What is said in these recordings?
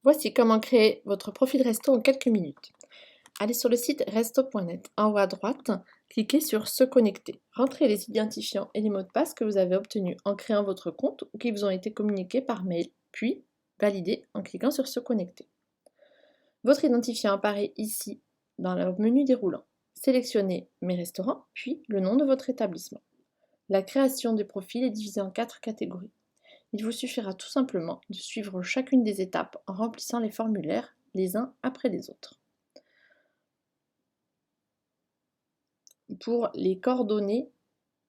Voici comment créer votre profil resto en quelques minutes. Allez sur le site resto.net. En haut à droite, cliquez sur Se connecter. Rentrez les identifiants et les mots de passe que vous avez obtenus en créant votre compte ou qui vous ont été communiqués par mail, puis validez en cliquant sur Se connecter. Votre identifiant apparaît ici dans le menu déroulant. Sélectionnez Mes restaurants, puis le nom de votre établissement. La création des profils est divisée en 4 catégories. Il vous suffira tout simplement de suivre chacune des étapes en remplissant les formulaires les uns après les autres. Pour les coordonnées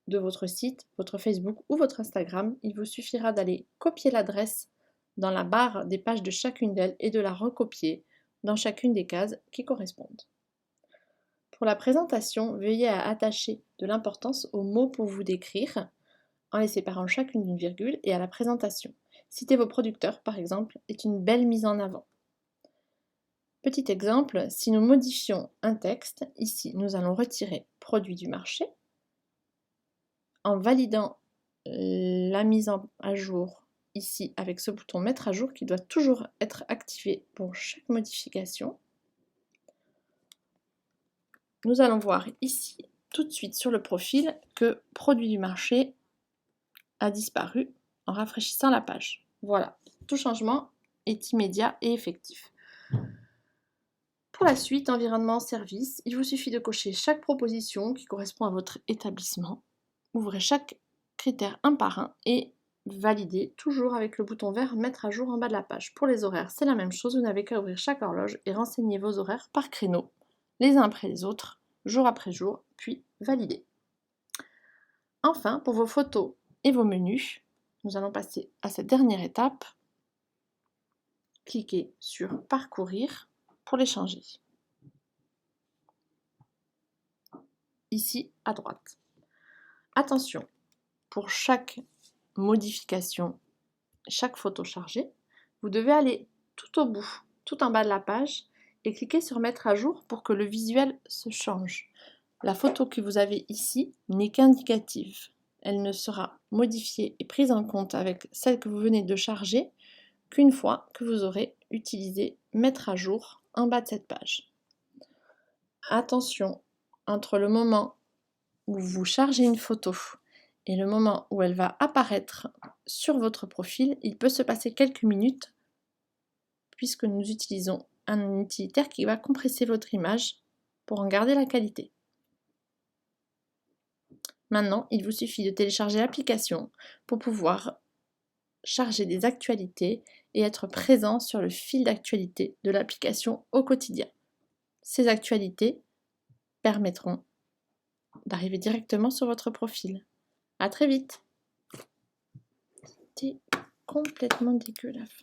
de votre site, votre Facebook ou votre Instagram, il vous suffira d'aller copier l'adresse dans la barre des pages de chacune d'elles et de la recopier dans chacune des cases qui correspondent. Pour la présentation, veuillez à attacher de l'importance aux mots pour vous décrire en les séparant chacune d'une virgule et à la présentation. Citer vos producteurs, par exemple, est une belle mise en avant. Petit exemple, si nous modifions un texte, ici nous allons retirer produit du marché en validant la mise à jour ici avec ce bouton mettre à jour qui doit toujours être activé pour chaque modification. Nous allons voir ici tout de suite sur le profil que produit du marché a disparu en rafraîchissant la page. Voilà, tout changement est immédiat et effectif. Pour la suite, environnement, service, il vous suffit de cocher chaque proposition qui correspond à votre établissement. Ouvrez chaque critère un par un et validez toujours avec le bouton vert mettre à jour en bas de la page. Pour les horaires, c'est la même chose, vous n'avez qu'à ouvrir chaque horloge et renseigner vos horaires par créneau, les uns après les autres, jour après jour, puis valider. Enfin, pour vos photos et vos menus, nous allons passer à cette dernière étape. Cliquez sur Parcourir pour les changer. Ici à droite. Attention, pour chaque modification, chaque photo chargée, vous devez aller tout au bout, tout en bas de la page et cliquer sur Mettre à jour pour que le visuel se change. La photo que vous avez ici n'est qu'indicative. Elle ne sera modifiée et prise en compte avec celle que vous venez de charger qu'une fois que vous aurez utilisé Mettre à jour en bas de cette page. Attention, entre le moment où vous chargez une photo et le moment où elle va apparaître sur votre profil, il peut se passer quelques minutes puisque nous utilisons un utilitaire qui va compresser votre image pour en garder la qualité. Maintenant, il vous suffit de télécharger l'application pour pouvoir charger des actualités et être présent sur le fil d'actualité de l'application au quotidien. Ces actualités permettront d'arriver directement sur votre profil. À très vite. C'était complètement dégueulasse.